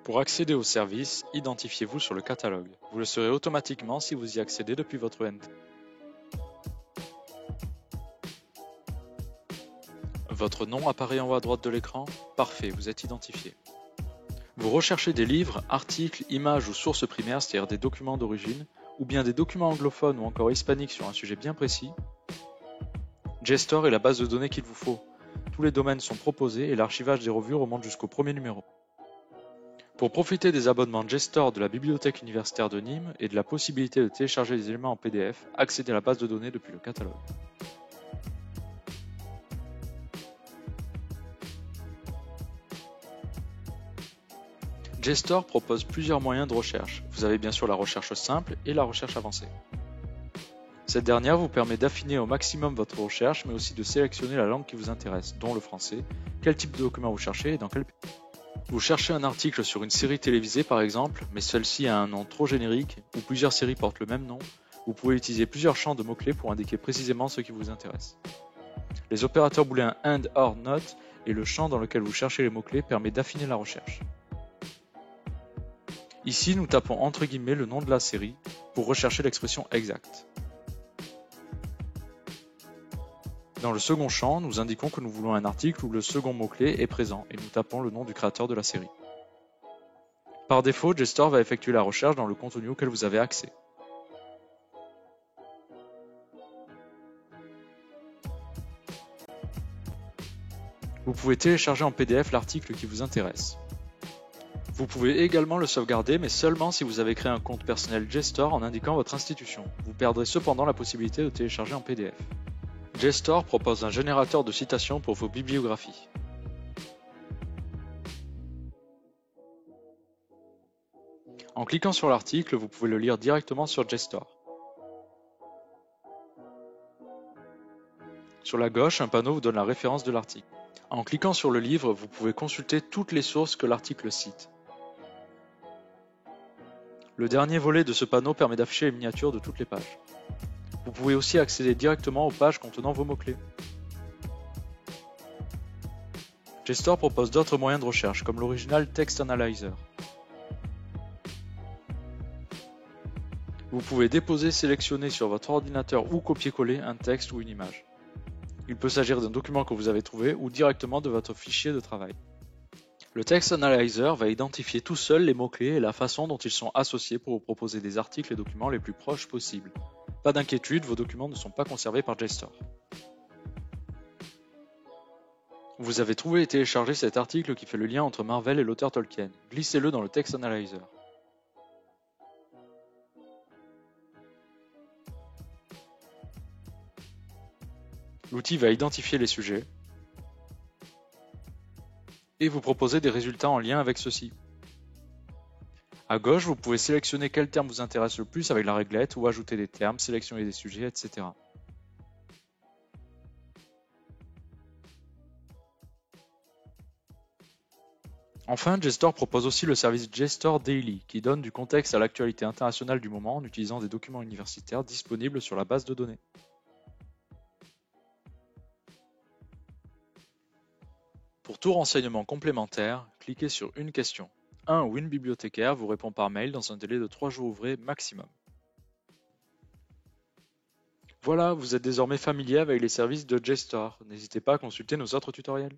Pour accéder au service, identifiez-vous sur le catalogue. Vous le serez automatiquement si vous y accédez depuis votre NT. Votre nom apparaît en haut à droite de l'écran? Parfait, vous êtes identifié. Vous recherchez des livres, articles, images ou sources primaires, c'est-à-dire des documents d'origine, ou bien des documents anglophones ou encore hispaniques sur un sujet bien précis? JSTOR est la base de données qu'il vous faut. Tous les domaines sont proposés et l'archivage des revues remonte jusqu'au premier numéro. Pour profiter des abonnements JSTOR de la Bibliothèque universitaire de Nîmes et de la possibilité de télécharger des éléments en PDF, accédez à la base de données depuis le catalogue. JSTOR propose plusieurs moyens de recherche. Vous avez bien sûr la recherche simple et la recherche avancée. Cette dernière vous permet d'affiner au maximum votre recherche, mais aussi de sélectionner la langue qui vous intéresse, dont le français, quel type de document vous cherchez et dans quel pays. Vous cherchez un article sur une série télévisée par exemple, mais celle-ci a un nom trop générique, ou plusieurs séries portent le même nom, vous pouvez utiliser plusieurs champs de mots-clés pour indiquer précisément ce qui vous intéresse. Les opérateurs booléens AND, OR, NOT et le champ dans lequel vous cherchez les mots-clés permet d'affiner la recherche. Ici, nous tapons entre guillemets le nom de la série pour rechercher l'expression exacte. Dans le second champ, nous indiquons que nous voulons un article où le second mot-clé est présent et nous tapons le nom du créateur de la série. Par défaut, JSTOR va effectuer la recherche dans le contenu auquel vous avez accès. Vous pouvez télécharger en PDF l'article qui vous intéresse. Vous pouvez également le sauvegarder, mais seulement si vous avez créé un compte personnel JSTOR en indiquant votre institution. Vous perdrez cependant la possibilité de télécharger en PDF. JSTOR propose un générateur de citations pour vos bibliographies. En cliquant sur l'article, vous pouvez le lire directement sur JSTOR. Sur la gauche, un panneau vous donne la référence de l'article. En cliquant sur le livre, vous pouvez consulter toutes les sources que l'article cite. Le dernier volet de ce panneau permet d'afficher les miniatures de toutes les pages. Vous pouvez aussi accéder directement aux pages contenant vos mots-clés. JSTOR propose d'autres moyens de recherche, comme l'original Text Analyzer. Vous pouvez déposer, sélectionner sur votre ordinateur ou copier-coller un texte ou une image. Il peut s'agir d'un document que vous avez trouvé ou directement de votre fichier de travail. Le Text Analyzer va identifier tout seul les mots-clés et la façon dont ils sont associés pour vous proposer des articles et documents les plus proches possibles. Pas d'inquiétude, vos documents ne sont pas conservés par JSTOR. Vous avez trouvé et téléchargé cet article qui fait le lien entre Marvel et l'auteur Tolkien. Glissez-le dans le Text Analyzer. L'outil va identifier les sujets et vous proposer des résultats en lien avec ceux-ci. À gauche, vous pouvez sélectionner quel terme vous intéresse le plus avec la réglette ou ajouter des termes, sélectionner des sujets, etc. Enfin, JSTOR propose aussi le service JSTOR Daily qui donne du contexte à l'actualité internationale du moment en utilisant des documents universitaires disponibles sur la base de données. Pour tout renseignement complémentaire, cliquez sur une question. Un ou une bibliothécaire vous répond par mail dans un délai de 3 jours ouvrés maximum. Voilà, vous êtes désormais familier avec les services de JSTOR. N'hésitez pas à consulter nos autres tutoriels.